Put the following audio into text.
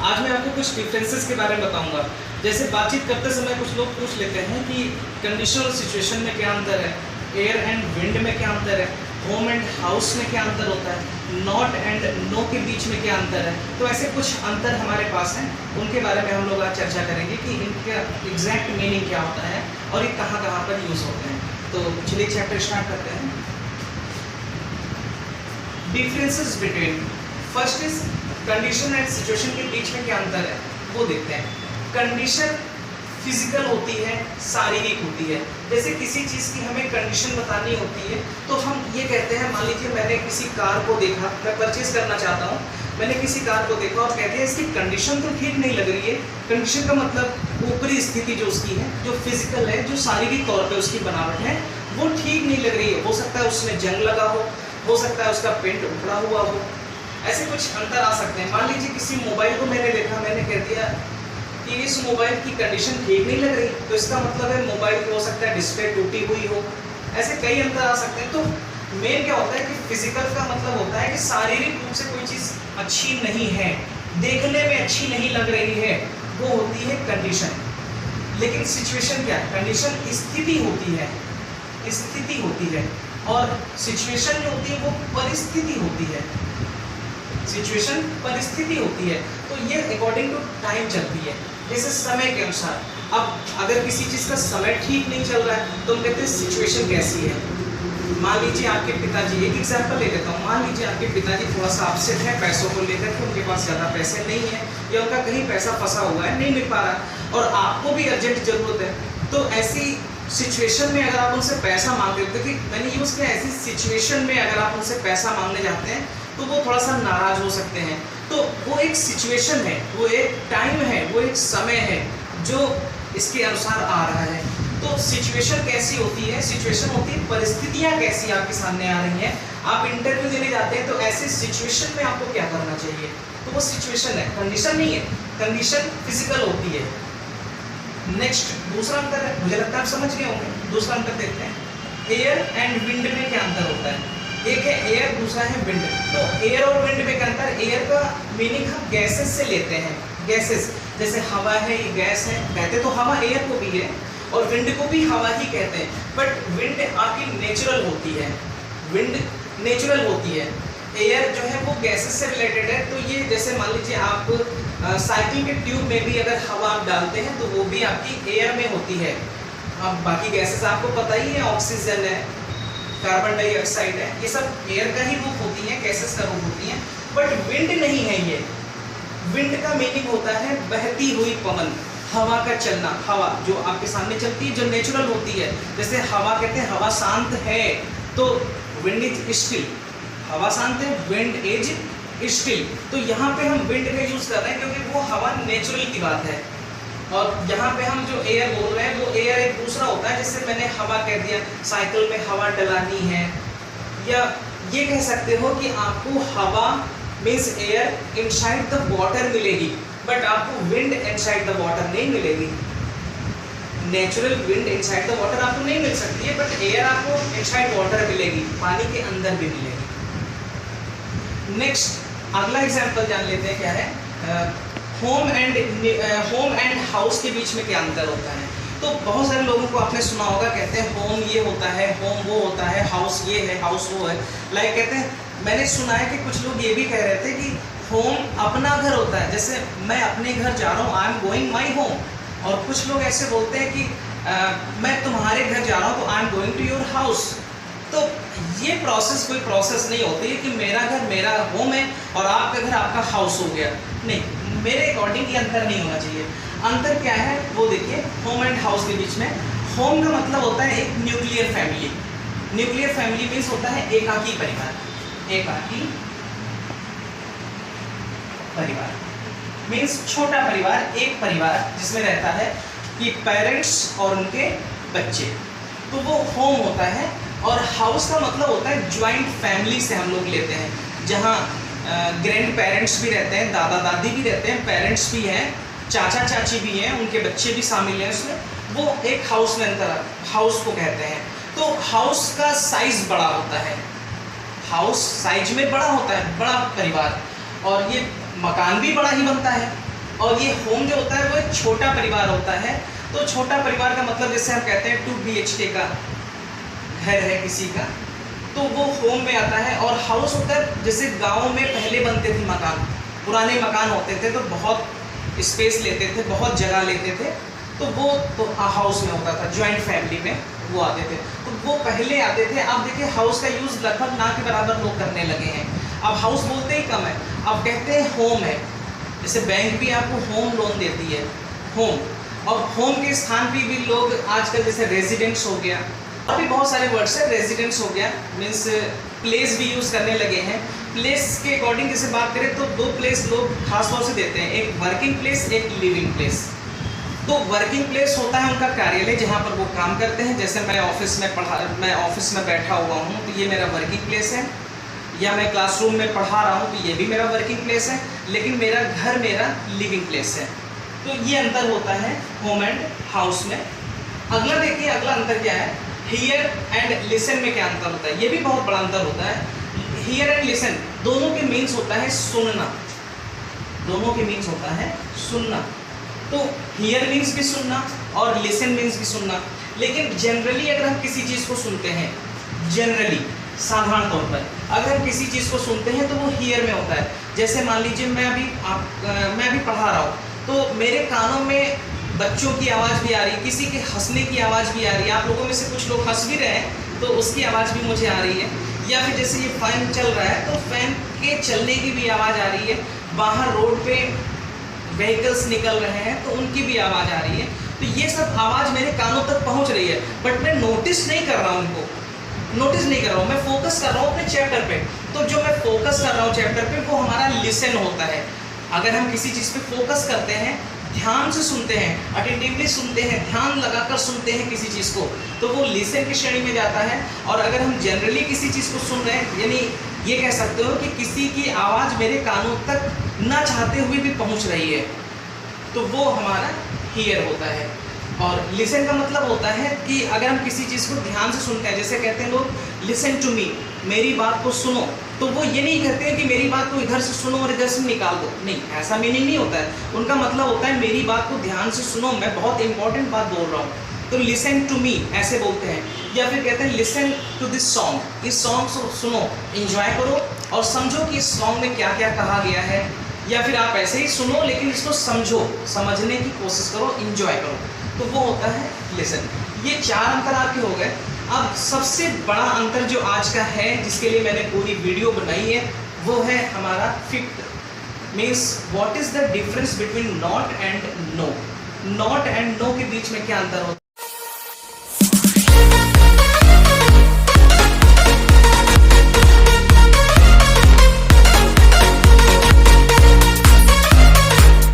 आज मैं आपको कुछ डिफरेंसेस के बारे में बताऊंगा। जैसे बातचीत करते समय कुछ लोग पूछ लेते हैं कि कंडीशन और सिचुएशन में क्या अंतर है, एयर एंड विंड में क्या अंतर है, होम एंड हाउस में क्या अंतर होता है, नॉट एंड नो के बीच में क्या अंतर है। तो ऐसे कुछ अंतर हमारे पास हैं, उनके बारे में हम लोग आज चर्चा करेंगे कि इनका एग्जैक्ट मीनिंग क्या होता है और ये कहाँ कहाँ पर यूज़ होते हैं। तो चलिए चैप्टर स्टार्ट करते हैं। Differences between, first is condition and situation के बीच में क्या अंतर है वो देखते हैं। कंडीशन फिजिकल होती है, शारीरिक होती है। जैसे किसी चीज़ की हमें कंडीशन बतानी होती है तो हम ये कहते हैं, मान लीजिए मैंने किसी कार को देखा, मैं परचेज करना चाहता हूँ, मैंने किसी कार को देखा और कहते हैं इसकी कंडीशन तो ठीक नहीं लग रही है। कंडीशन का मतलब ऊपरी स्थिति जो उसकी है, जो फिजिकल है, जो शारीरिक तौर पे उसकी बनावट है वो ठीक नहीं लग रही है। हो सकता है उसमें जंग लगा हो सकता है उसका पेंट उखड़ा हुआ हो, ऐसे कुछ अंतर आ सकते हैं। मान लीजिए किसी मोबाइल को मैंने देखा, मैंने कह दिया कि इस मोबाइल की कंडीशन ठीक नहीं लग रही, तो इसका मतलब है मोबाइल हो सकता है डिस्प्ले टूटी हुई हो। ऐसे कई अंतर आ सकते हैं। तो मेन क्या होता है कि फिजिकल का मतलब होता है कि शारीरिक रूप से कोई चीज़ अच्छी नहीं है, देखने में अच्छी नहीं लग रही है, वो होती है कंडीशन। लेकिन सिचुएशन क्या है? कंडीशन स्थिति होती है, स्थिति होती है, और सिचुएशन जो होती है वो परिस्थिति होती है। सिचुएशन परिस्थिति होती है, तो ये अकॉर्डिंग टू टाइम चलती है, जैसे समय के अनुसार। अब अगर किसी चीज़ का समय ठीक नहीं चल रहा है तो हम कहते हैं सिचुएशन कैसी है। मान लीजिए आपके पिताजी, एक एग्जांपल ले लेता हूँ, मान लीजिए आपके पिताजी थोड़ा सा अपसेट है पैसों को लेकर के, उनके पास ज़्यादा पैसे नहीं है या उनका कहीं पैसा फंसा हुआ है, नहीं मिल पा रहा और आपको भी अर्जेंट ज़रूरत है। तो ऐसी सिचुएशन में अगर आप उनसे पैसा मांगते हो, क्योंकि मैंने यूज़ किया, ऐसी सिचुएशन में अगर आप उनसे पैसा मांगने जाते हैं तो वो थोड़ा सा नाराज हो सकते हैं। तो वो एक सिचुएशन है, वो एक टाइम है, वो एक समय है जो इसके अनुसार आ रहा है। तो सिचुएशन कैसी होती है? सिचुएशन होती है परिस्थितियाँ कैसी आपके सामने आ रही हैं। आप इंटरव्यू देने जाते हैं तो ऐसे सिचुएशन में आपको क्या करना चाहिए, तो वो सिचुएशन है, कंडीशन नहीं है। कंडीशन फिजिकल होती है। नेक्स्ट दूसरा अंतर है, मुझे लगता है आप समझ गए होंगे। दूसरा अंतर देखते हैं, एयर एंड विंड में क्या अंतर होता है। एक है एयर, दूसरा है विंड। तो एयर और विंड में क्या अंतर? एयर का मीनिंग हम गैसेस से लेते हैं, गैसेस, जैसे हवा है, ये गैस है, कहते तो हवा एयर को भी है और विंड को भी हवा ही कहते हैं। बट विंड आपकी नेचुरल होती है, विंड नेचुरल होती है। एयर जो है वो गैसेस से रिलेटेड है। तो ये जैसे मान लीजिए आप साइकिल के ट्यूब में भी अगर हवा आप डालते हैं तो वो भी आपकी एयर में होती है। अब बाकी गैसेस आपको पता ही है, ऑक्सीजन है, कार्बन डाइऑक्साइड है, ये सब एयर का ही रूप होती है, गैसेस का रूप होती हैं। बट विंड नहीं है ये। विंड का मीनिंग होता है बहती हुई पवन, हवा का चलना। हवा जो आपके सामने चलती है, जो नेचुरल होती है। जैसे हवा कहते हैं हवा शांत है, तो विंड इज स्टिल, हवा शांत है, विंड इज स्टिल। तो यहाँ पे हम विंड का यूज कर रहे हैं क्योंकि वो हवा नेचुरल की बात है। और यहाँ पे हम जो एयर बोल रहे हैं वो एयर एक दूसरा होता है। जैसे मैंने हवा कह दिया, साइकिल में हवा डलानी है, या ये कह सकते हो कि आपको हवा means air inside the water मिलेगी, बट आपको विंड इनसाइड द वाटर नहीं मिलेगी। Natural wind inside the water आपको नहीं मिल सकती है, बट एयर आपको इनसाइड वाटर मिलेगी, पानी के अंदर भी मिलेगी। नेक्स्ट अगला एग्जाम्पल जान लेते हैं क्या है। होम एंड हाउस के बीच में क्या अंतर होता है। तो बहुत सारे लोगों को आपने सुना होगा, कहते हैं होम ये होता है, होम वो होता है, हाउस ये है, हाउस वो है। लाइक कहते हैं, मैंने सुना है कि कुछ लोग ये भी कह रहे थे कि होम अपना घर होता है, जैसे मैं अपने घर जा रहा हूँ, आई एम गोइंग माई होम। और कुछ लोग ऐसे बोलते हैं कि मैं तुम्हारे घर जा रहा हूँ तो I am going to your house. तो ये प्रोसेस कोई प्रोसेस नहीं होती है कि मेरा घर मेरा होम है और आपका घर आपका हाउस हो गया। नहीं, मेरे अकॉर्डिंग ये अंतर नहीं होना चाहिए। अंतर क्या है वो देखिए, होम एंड हाउस के बीच में। होम का मतलब होता है एक nuclear family. Nuclear family means होता है एकाकी परिवार। एकाकी परिवार मीन्स छोटा परिवार, एक परिवार जिसमें रहता है कि पेरेंट्स और उनके बच्चे, तो वो होम होता है। और हाउस का मतलब होता है ज्वाइंट फैमिली से हम लोग लेते हैं, जहाँ ग्रैंड पेरेंट्स भी रहते हैं, दादा दादी भी रहते हैं, पेरेंट्स भी हैं, चाचा चाची भी हैं, उनके बच्चे भी शामिल हैं उसमें, वो एक हाउस में अंतर हाउस को कहते हैं। तो हाउस का साइज बड़ा होता है, हाउस साइज में बड़ा होता है, बड़ा परिवार, और ये मकान भी बड़ा ही बनता है। और ये होम जो होता है वो एक छोटा परिवार होता है। तो छोटा परिवार का मतलब जैसे हम कहते हैं 2 BHK का घर है किसी का, तो वो होम में आता है। और हाउस होता है जैसे गाँव में पहले बनते थे मकान, पुराने मकान होते थे तो बहुत स्पेस लेते थे, बहुत जगह लेते थे, तो वो तो हाउस में होता था, जॉइंट फैमिली में वो आते थे, तो वो पहले आते थे। अब देखिए हाउस का यूज़ लगभग ना के बराबर लोग करने लगे हैं। अब हाउस बोलते ही कम है, अब कहते हैं होम है। जैसे बैंक भी आपको होम लोन देती है, होम। और होम के स्थान पे भी लोग आजकल जैसे रेजिडेंट्स हो गया, और भी बहुत सारे वर्ड्स है, रेजिडेंट्स हो गया मीन्स प्लेस भी यूज़ करने लगे हैं। प्लेस के अकॉर्डिंग जैसे बात करें तो 2 प्लेस लोग खास तौर से देते हैं, एक वर्किंग प्लेस, एक लिविंग प्लेस। तो वर्किंग प्लेस होता है उनका कार्यालय जहाँ पर वो काम करते हैं। जैसे मैं ऑफिस में बैठा हुआ हूँ तो ये मेरा वर्किंग प्लेस है, या मैं क्लासरूम में पढ़ा रहा हूँ तो ये भी मेरा वर्किंग प्लेस है, लेकिन मेरा घर मेरा लिविंग प्लेस है। तो ये अंतर होता है होम एंड हाउस में। अगला देखिए, अगला अंतर क्या है, हियर एंड लिसन में क्या अंतर होता है। ये भी बहुत बड़ा अंतर होता है। हियर एंड लिसन दोनों के मीन्स होता है सुनना, दोनों के मीन्स होता है सुनना। तो हियर मीन्स भी सुनना और लिसन मीन्स भी सुनना। लेकिन जनरली अगर हम किसी चीज़ को सुनते हैं, जनरली साधारण तौर पर अगर हम किसी चीज़ को सुनते हैं तो वो हियर में होता है। जैसे मान लीजिए मैं अभी पढ़ा रहा हूँ तो मेरे कानों में बच्चों की आवाज़ भी आ रही है, किसी के हंसने की आवाज़ भी आ रही है, आप लोगों में से कुछ लोग हंस भी रहे हैं तो उसकी आवाज़ भी मुझे आ रही है। या फिर जैसे ये फैन चल रहा है तो फैन के चलने की भी आवाज़ आ रही है, बाहर रोड पे व्हीकल्स निकल रहे हैं तो उनकी भी आवाज़ आ रही है। तो ये सब आवाज़ मेरे कानों तक पहुंच रही है, बट मैं नोटिस नहीं कर रहा हूँ उनको, नोटिस नहीं कर रहा हूँ, मैं फोकस कर रहा हूँ अपने चैप्टर पे। तो जो मैं फोकस कर रहा हूँ चैप्टर पे वो हमारा लिसन होता है। अगर हम किसी चीज़ पे फोकस करते हैं, ध्यान से सुनते हैं, अटेंटिवली सुनते हैं, ध्यान लगाकर सुनते हैं किसी चीज़ को, तो वो लिसन की श्रेणी में जाता है। और अगर हम जनरली किसी चीज़ को सुन रहे हैं, यानी ये कह सकते हो कि किसी की आवाज़ मेरे कानों तक ना चाहते हुए भी पहुंच रही है, तो वो हमारा हियर होता है। और लिसन का मतलब होता है कि अगर हम किसी चीज़ को ध्यान से सुनते हैं, जैसे कहते हैं लोग लिसन टू मी, मेरी बात को सुनो, तो वो ये नहीं कहते हैं कि मेरी बात को इधर से सुनो और इधर से निकाल दो, नहीं, ऐसा मीनिंग नहीं होता है। उनका मतलब होता है मेरी बात को ध्यान से सुनो, मैं बहुत इंपॉर्टेंट बात बोल रहा हूँ, तो लिसन टू मी ऐसे बोलते हैं। या फिर कहते हैं लिसन टू दिस सॉन्ग, इस सॉन्ग को सुनो, इंजॉय करो और समझो कि इस सॉन्ग में क्या क्या कहा गया है। या फिर आप ऐसे ही सुनो लेकिन इसको समझो, समझने की कोशिश करो, इंजॉय करो, तो वो होता है लिसन। ये 4 अंतर आपके हो गए। अब सबसे बड़ा अंतर जो आज का है, जिसके लिए मैंने पूरी वीडियो बनाई है, वो है हमारा 5th means what is the difference between not and no. Not and no के बीच में क्या अंतर होता है।